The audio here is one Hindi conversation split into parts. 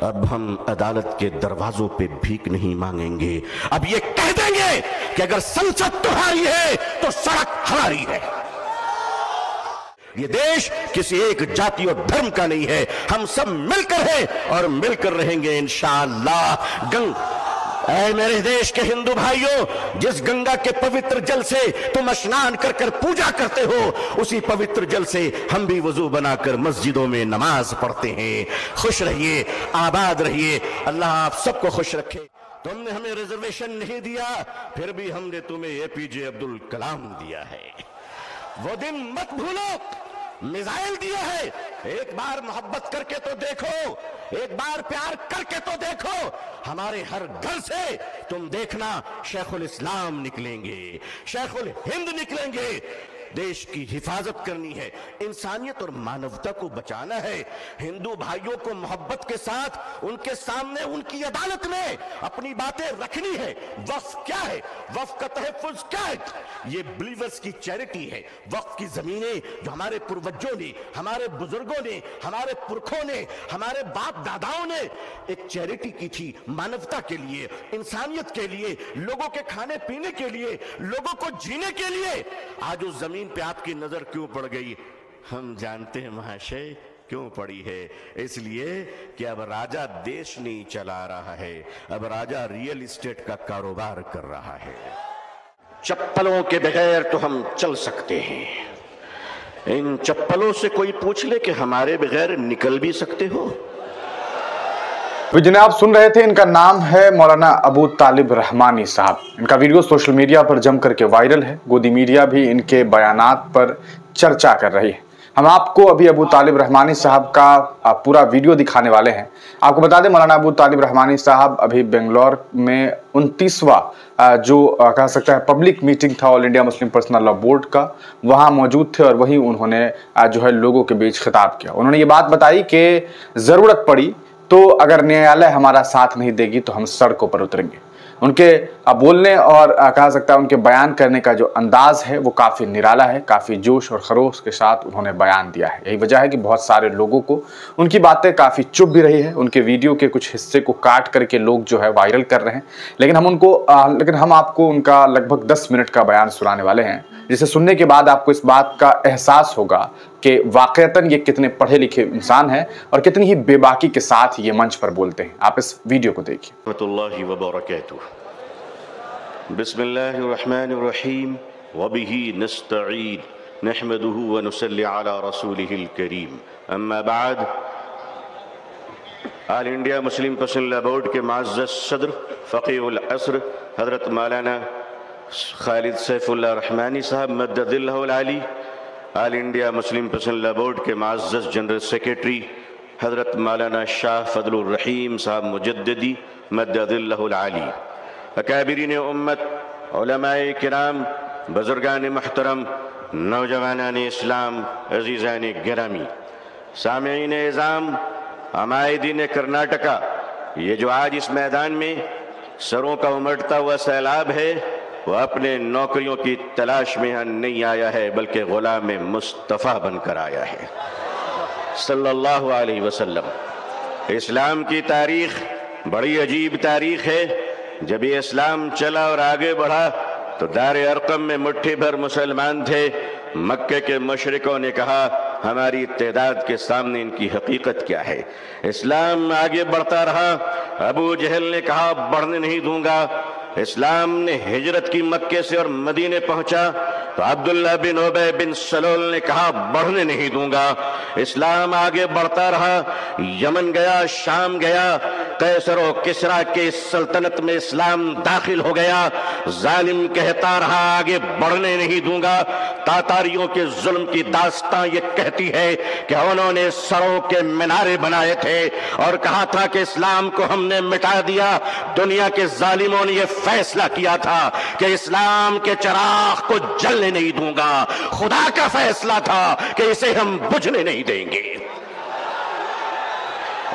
अब हम अदालत के दरवाजों पे भीख नहीं मांगेंगे। अब ये कह देंगे कि अगर संसद तुम्हारी है तो सड़क हमारी है। ये देश किसी एक जाति और धर्म का नहीं है, हम सब मिलकर हैं और मिलकर रहेंगे इंशाअल्लाह। ऐ मेरे देश के हिंदू भाइयों, जिस गंगा के पवित्र जल से तुम स्नान कर कर पूजा करते हो, उसी पवित्र जल से हम भी वजू बनाकर मस्जिदों में नमाज पढ़ते हैं। खुश रहिए, आबाद रहिए, अल्लाह आप सबको खुश रखे। तुमने हमें रिजर्वेशन नहीं दिया, फिर भी हमने तुम्हें एपीजे अब्दुल कलाम दिया है। वो दिन मत भूलो, मिसाइल दिया है। एक बार मोहब्बत करके तो देखो, एक बार प्यार करके तो देखो। हमारे हर घर से तुम देखना शेखुल इस्लाम निकलेंगे, शेखुल हिंद निकलेंगे। देश की हिफाजत करनी है, इंसानियत और मानवता को बचाना है। हिंदू भाइयों को मोहब्बत के साथ उनके सामने उनकी अदालत में अपनी बातें रखनी है। वक्फ क्या है, वक्फ का तहफ़्फ़ुज़ क्या है? ये बिलीवर्स की चैरिटी है। वक्फ की जमीनें जो हमारे पूर्वजों ने, हमारे बुजुर्गों ने, हमारे पुरखों ने, हमारे बाप दादाओं ने एक चैरिटी की थी, मानवता के लिए, इंसानियत के लिए, लोगों के खाने पीने के लिए, लोगों को जीने के लिए। आज उस जमीन पे आपकी नजर क्यों पड़ गई? हम जानते हैं महाशय क्यों पड़ी है। इसलिए कि अब राजा देश नहीं चला रहा है, अब राजा रियल एस्टेट का कारोबार कर रहा है। चप्पलों के बगैर तो हम चल सकते हैं, इन चप्पलों से कोई पूछ ले कि हमारे बगैर निकल भी सकते हो? तो जिन्हें आप सुन रहे थे, इनका नाम है मौलाना अबू तालिब रहमानी साहब। इनका वीडियो सोशल मीडिया पर जम करके वायरल है। गोदी मीडिया भी इनके बयानात पर चर्चा कर रही है। हम आपको अभी अबू तालिब रहमानी साहब का पूरा वीडियो दिखाने वाले हैं। आपको बता दें, मौलाना अबू तालिब रहमानी साहब अभी बेंगलोर में 29वां जो कह सकता है पब्लिक मीटिंग था all India Muslim personal law board का, वहाँ मौजूद थे और वहीं उन्होंने जो है लोगों के बीच खिताब किया। उन्होंने ये बात बताई कि ज़रूरत पड़ी तो अगर न्यायालय हमारा साथ नहीं देगी तो हम सड़कों पर उतरेंगे। उनके बोलने और कहा सकता है उनके बयान करने का जो अंदाज है वो काफ़ी निराला है, काफ़ी जोश और खरोश के साथ उन्होंने बयान दिया है। यही वजह है कि बहुत सारे लोगों को उनकी बातें काफ़ी चुभ भी रही है। उनके वीडियो के कुछ हिस्से को काट करके लोग जो है वायरल कर रहे हैं, लेकिन हम आपको उनका लगभग 10 मिनट का बयान सुनाने वाले हैं, जिसे सुनने के बाद आपको इस बात का एहसास होगा कि वाकईतन ये कितने पढ़े लिखे इंसान हैं और कितनी ही बेबाकी के साथ ये मंच पर बोलते हैं। आप इस वीडियो को देखिए। बिस्मिल्लाहिर्रहमानिर्रहीम वबिही नस्तईन नहमदुहु व नुसल्ली अला रसूलिहिल करीम अम्मा बाद। All India Muslim personal law board के मुअज़्ज़ज़ सदर फ़क़ीहुल असर हज़रत मौलाना खालिद सैफुल्लाह रहमानी साहब मद्ददिल्लाहुल आली, all India Muslim personal law board के मुअज़्ज़ज़ जनरल सेक्रेटरी हज़रत मौलाना शाह फजलुर रहीम साहब मुजद्दिदी मद्ददिल्लाहुल आली, अकाबिरीन उम्मत, उलमाए किराम, बुज़ुर्गान मुहतरम, नौजवानान इस्लाम, अज़ीज़ान गिरामी, सामीईन इज़ाम, अमायदीन कर्नाटका, ये जो आज इस मैदान में सरों का उमड़ता हुआ सैलाब है, वह अपने नौकरियों की तलाश में यहाँ नहीं आया है, बल्कि गुलाम मुस्तफ़ा बनकर आया है सल्लल्लाहु अलैहि वसल्लम। इस्लाम की तारीख बड़ी अजीब तारीख है। जब ये इस्लाम चला और आगे बढ़ा तो दार अरकम में मुट्ठी भर मुसलमान थे। मक्के के मुशरिकों ने कहा हमारी तादाद के सामने इनकी हकीकत क्या है। इस्लाम आगे बढ़ता रहा। अबू जहल ने कहा बढ़ने नहीं दूंगा। इस्लाम ने हिजरत की मक्के से और मदीने पहुंचा तो अब्दुल्ला बिन उबय बिन सलूल ने कहा बढ़ने नहीं दूंगा। इस्लाम आगे बढ़ता रहा, यमन गया, शाम गया, कैसर और किसरा के सल्तनत में इस्लाम दाखिल हो गया। जालिम कहता रहा आगे बढ़ने नहीं दूंगा। तातारियों के जुल्म की दास्तां ये कहती है कि उन्होंने सरों के मीनारे बनाए थे और कहा था कि इस्लाम को हमने मिटा दिया। दुनिया के जालिमों ने यह फैसला किया था कि इस्लाम के चिराग को जलने नहीं दूंगा। खुदा का फैसला था कि इसे हम बुझने नहीं देंगे।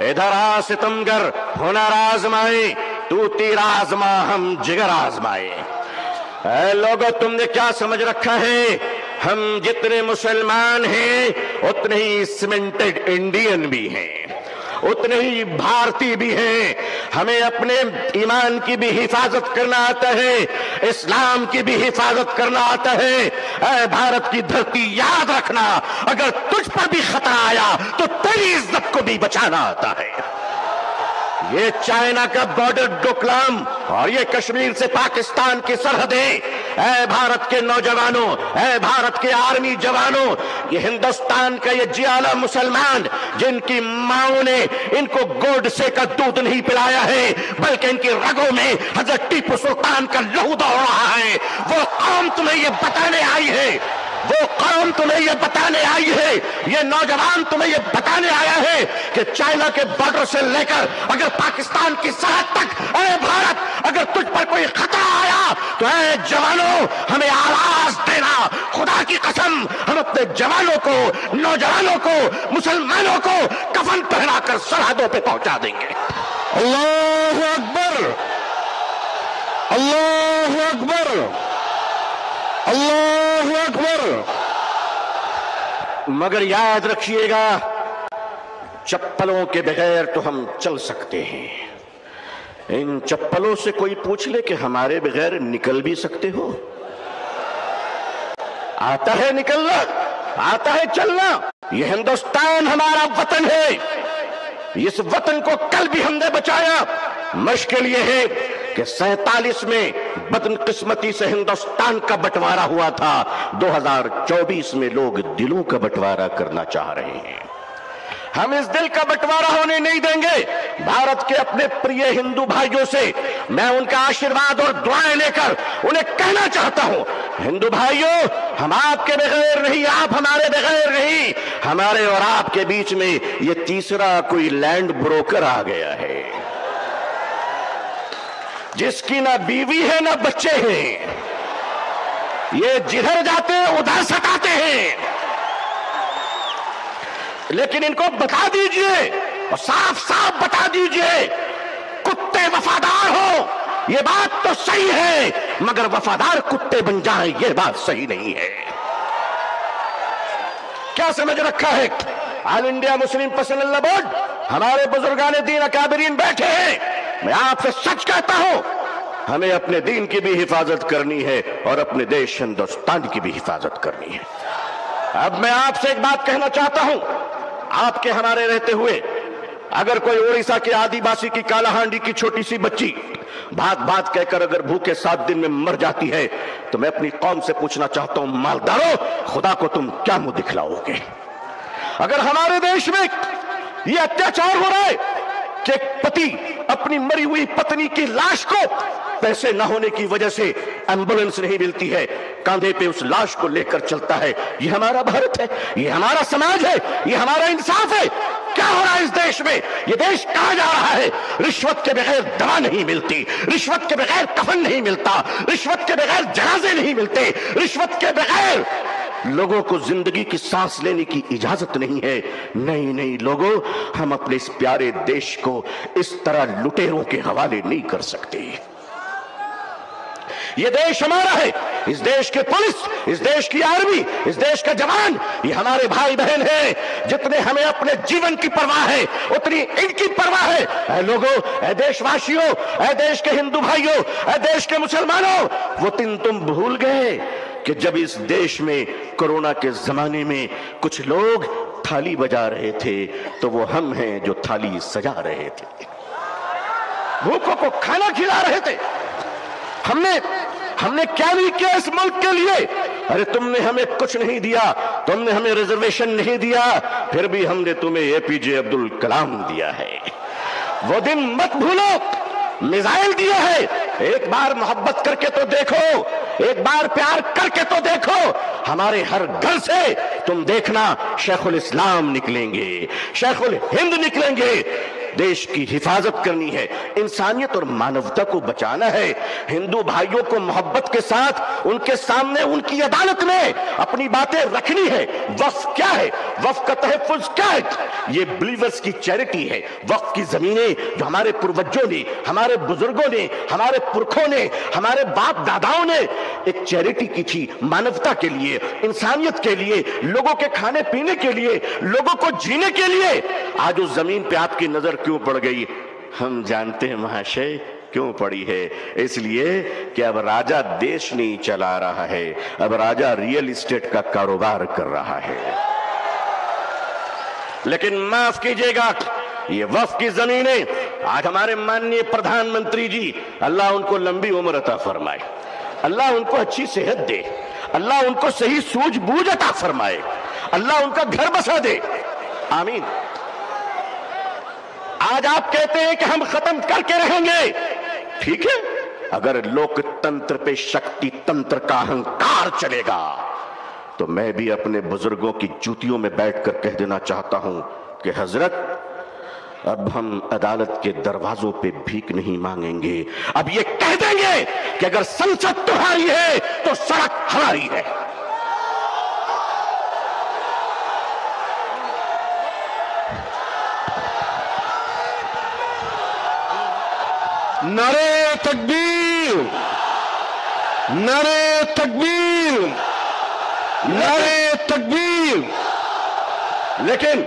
इधर आ सितमगर, हुनर आजमाए, तू तीर आजमा, हम जिगर आजमाए। लोगों तुमने क्या समझ रखा है, हम जितने मुसलमान हैं उतने ही सीमेंटेड इंडियन भी हैं। उतने ही भारतीय भी हैं। हमें अपने ईमान की भी हिफाजत करना आता है, इस्लाम की भी हिफाजत करना आता है। ऐ भारत की धरती, याद रखना, अगर तुझ पर भी खतरा आया तो तेरी इज्जत को भी बचाना आता है। ये चाइना का बॉर्डर डोकलाम और ये कश्मीर से पाकिस्तान की सरहदें, ऐ भारत के नौजवानों, ऐ भारत के आर्मी जवानों, ये हिंदुस्तान का ये जियाला मुसलमान जिनकी माओं ने इनको गोडसे का दूध नहीं पिलाया है, बल्कि इनकी रगों में हजरत टीपू सुल्तान का लहू दौड़ रहा है, वो कौम तुम्हें ये बताने आई है, वो कौम तुम्हें ये बताने आई है, ये नौजवान तुम्हें ये बताने आया है कि चाइना के बॉर्डर से लेकर अगर पाकिस्तान की सरहद तक, अरे भारत, अगर तुझ पर कोई खतरा आया तो ऐ जवानों, हमें आवाज देना। खुदा की कसम, हम अपने जवानों को, नौजवानों को, मुसलमानों को कफन पहनाकर सरहदों पे पहुंचा देंगे। अल्लाहु अकबर, अल्लाहु अकबर, अल्लाहु अकबर। मगर याद रखिएगा, चप्पलों के बगैर तो हम चल सकते हैं। इन चप्पलों से कोई पूछ ले कि हमारे बगैर निकल भी सकते हो? आता है निकलना, आता है चलना। यह हिंदुस्तान हमारा वतन है, इस वतन को कल भी हमने बचाया। मुश्किल यह है कि 47 में बदकिस्मती से हिंदुस्तान का बंटवारा हुआ था। 2024 में लोग दिलों का बंटवारा करना चाह रहे हैं। हम इस दिल का बंटवारा होने नहीं देंगे। भारत के अपने प्रिय हिंदू भाइयों से मैं उनका आशीर्वाद और दुआएं लेकर उन्हें कहना चाहता हूं, हिंदू भाइयों, हम आपके बगैर नहीं, आप हमारे बगैर नहीं। हमारे और आपके बीच में ये तीसरा कोई लैंड ब्रोकर आ गया है, जिसकी ना बीवी है ना बच्चे हैं। ये जिधर जाते हैं उधर सताते हैं। लेकिन इनको बता दीजिए और साफ साफ बता दीजिए, कुत्ते वफादार हो ये बात तो सही है, मगर वफादार कुत्ते बन जाएं ये बात सही नहीं है। क्या समझ रखा है? All India Muslim personal board, हमारे बुजुर्गान दीन अकाबरीन बैठे हैं। मैं आपसे सच कहता हूं, हमें अपने दीन की भी हिफाजत करनी है और अपने देश हिंदुस्तान की भी हिफाजत करनी है। अब मैं आपसे एक बात कहना चाहता हूं, आपके हमारे रहते हुए अगर कोई उड़ीसा के आदिवासी की कालाहांडी की छोटी सी बच्ची भात भात कहकर अगर भूखे 7 दिन में मर जाती है, तो मैं अपनी कौम से पूछना चाहता हूं, मालदारों, खुदा को तुम क्या मुंह दिखलाओगे? अगर हमारे देश में यह अत्याचार हो रहा है कि पति अपनी मरी हुई पत्नी की लाश को पैसे न होने की वजह से एम्बुलेंस नहीं मिलती है, कांधे पे उस लाश को लेकर चलता है, ये हमारा भारत है, ये हमारा समाज है, ये हमारा इंसाफ है। क्या हो रहा है इस देश में? ये देश कहां जा रहा है? रिश्वत के बगैर दवा नहीं मिलती, रिश्वत के बगैर कफन नहीं मिलता, रिश्वत के बगैर जनाजे नहीं मिलते, रिश्वत के बगैर लोगों को जिंदगी की सांस लेने की इजाजत नहीं है। नहीं नहीं लोगों, हम अपने इस प्यारे देश को इस तरह लुटेरों के हवाले नहीं कर सकते। ये देश हमारा है, इस देश के पुलिस, इस देश की आर्मी, इस देश का जवान, ये हमारे भाई बहन हैं। जितने हमें अपने जीवन की परवाह है उतनी इनकी परवाह है। ऐ लोगों, ऐ देशवासियों, ऐ देश के हिंदू भाइयों, ऐ देश के मुसलमानों, वो दिन तुम भूल गए कि जब इस देश में कोरोना के जमाने में कुछ लोग थाली बजा रहे थे, तो वो हम हैं जो थाली सजा रहे थे, भूखों को खाना खिला रहे थे। हमने क्या नहीं किया इस मुल्क के लिए? अरे तुमने हमें कुछ नहीं दिया, तुमने हमें रिजर्वेशन नहीं दिया, फिर भी हमने तुम्हें एपीजे अब्दुल कलाम दिया है। वो दिन मत भूलो, मिसाइल दिए है, एक बार मोहब्बत करके तो देखो, एक बार प्यार करके तो देखो। हमारे हर घर से तुम देखना शेखुल इस्लाम निकलेंगे, शेखुल हिंद निकलेंगे। देश की हिफाजत करनी है, इंसानियत और मानवता को बचाना है। हिंदू भाइयों को मोहब्बत के साथ उनके सामने उनकी अदालत में अपनी बातें रखनी है। वक्फ क्या है, वक्फ का तहफ़्फ़ुज़ क्या है? ये बिलीवर्स की चैरिटी है। वक्फ की जमीनें जो हमारे पूर्वजों ने, हमारे बुजुर्गों ने, हमारे पुरखों ने, हमारे बाप दादाओं ने एक चैरिटी की थी, मानवता के लिए, इंसानियत के लिए, लोगों के खाने पीने के लिए, लोगों को जीने के लिए। आज उस जमीन पे आपकी नजर क्यों पड़ गई? हम जानते हैं महाशय क्यों पड़ी है। इसलिए कि अब राजा देश नहीं चला रहा है, अब राजा रियल एस्टेट का कारोबार कर रहा है। लेकिन माफ कीजिएगा, ये वक्फ की जमीनें आज हमारे माननीय प्रधानमंत्री जी, अल्लाह उनको लंबी उम्र अता फरमाए, अल्लाह उनको अच्छी सेहत दे, अल्लाह उनको सही सूझबूझ अता फरमाए, अल्लाह उनका घर बसा दे, आमीन। आज आप कहते हैं कि हम खत्म करके रहेंगे, ठीक है। अगर लोकतंत्र पे शक्ति तंत्र का अहंकार चलेगा तो मैं भी अपने बुजुर्गों की जूतियों में बैठकर कह देना चाहता हूं कि हजरत, अब हम अदालत के दरवाजों पे भीख नहीं मांगेंगे। अब ये कह देंगे कि अगर संसद तुम्हारी है तो सड़क हमारी है। नारे तकबीर, नारे तकबीर, नारे तकबीर। लेकिन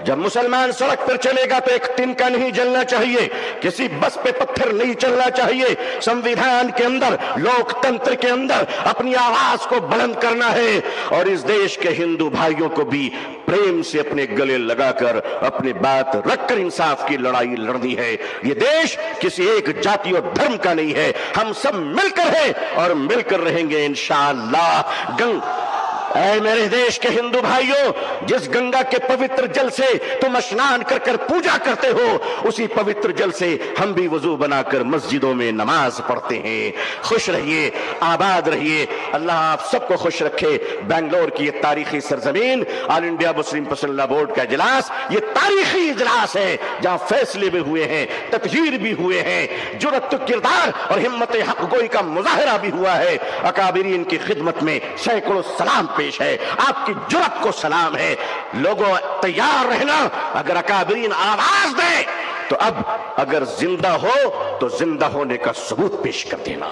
जब मुसलमान सड़क पर चलेगा तो एक तिनका नहीं जलना चाहिए, किसी बस पे पत्थर नहीं चलना चाहिए। संविधान के अंदर, लोकतंत्र के अंदर अपनी आवाज को बुलंद करना है और इस देश के हिंदू भाइयों को भी प्रेम से अपने गले लगाकर अपनी बात रखकर इंसाफ की लड़ाई लड़नी है। ये देश किसी एक जाति और धर्म का नहीं है, हम सब मिलकर हैं और मिलकर रहेंगे इंशाअल्लाह। ऐ मेरे देश के हिंदू भाइयों, जिस गंगा के पवित्र जल से तुम स्नान कर कर पूजा करते हो, उसी पवित्र जल से हम भी वजू बनाकर मस्जिदों में नमाज पढ़ते हैं। खुश रहिए, आबाद रहिए, अल्लाह आप सबको खुश रखे। बेंगलोर की ये तारीखी सरजमीन, ऑल इंडिया मुस्लिम पसंदीदा बोर्ड का इजलास, ये तारीखी इजलास है जहां फैसले भी हुए हैं, तकहीर भी हुए हैं, जुर्रत किरदार और हिम्मत हक गोई का मुजाहरा भी हुआ है। अकाबिरीन की खिदमत में सैकड़ों सलाम पेश है, आपकी जुर्रत को सलाम है। लोगों तैयार रहना, अगर अकाबिरीन आवाज दे तो अब अगर जिंदा हो तो जिंदा होने का सबूत पेश कर देना।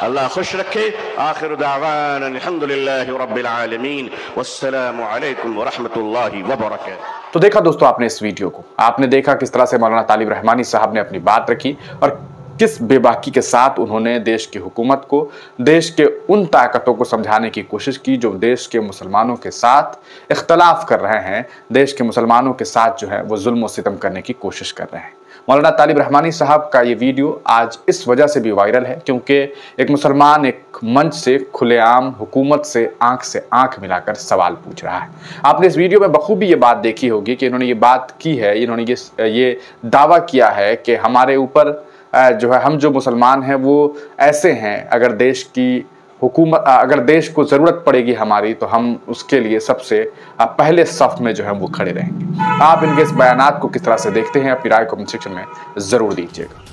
अल्लाह खुश रखे। आखिर दावाना अल्हम्दुलिल्लाहि रब्बिल आलमीन, वस्सलामु अलैकुम व रहमतुल्लाहि व बरकातहू। तो देखा दोस्तों आपने इस वीडियो को, आपने देखा किस तरह से मौलाना तालिब रहमानी साहब ने अपनी बात रखी और किस बेबाकी के साथ उन्होंने देश की हुकूमत को, देश के उन ताकतों को समझाने की कोशिश की जो देश के मुसलमानों के साथ इख्तलाफ कर रहे हैं, देश के मुसलमानों के साथ जो है वो जुल्म और सितम करने की कोशिश कर रहे हैं। मौलाना तालिब रहमानी साहब का ये वीडियो आज इस वजह से भी वायरल है क्योंकि एक मुसलमान एक मंच से खुलेआम हुकूमत से आंख मिलाकर सवाल पूछ रहा है। आपने इस वीडियो में बखूबी ये बात देखी होगी कि इन्होंने ये बात की है, इन्होंने ये दावा किया है कि हमारे ऊपर जो है, हम जो मुसलमान हैं वो ऐसे हैं, अगर देश की हुकूमत, अगर देश को ज़रूरत पड़ेगी हमारी तो हम उसके लिए सबसे पहले सफ़ में जो है वो खड़े रहेंगे। आप इनके इस बयानात को किस तरह से देखते हैं, अपनी राय कमेंट सेक्शन में ज़रूर दीजिएगा।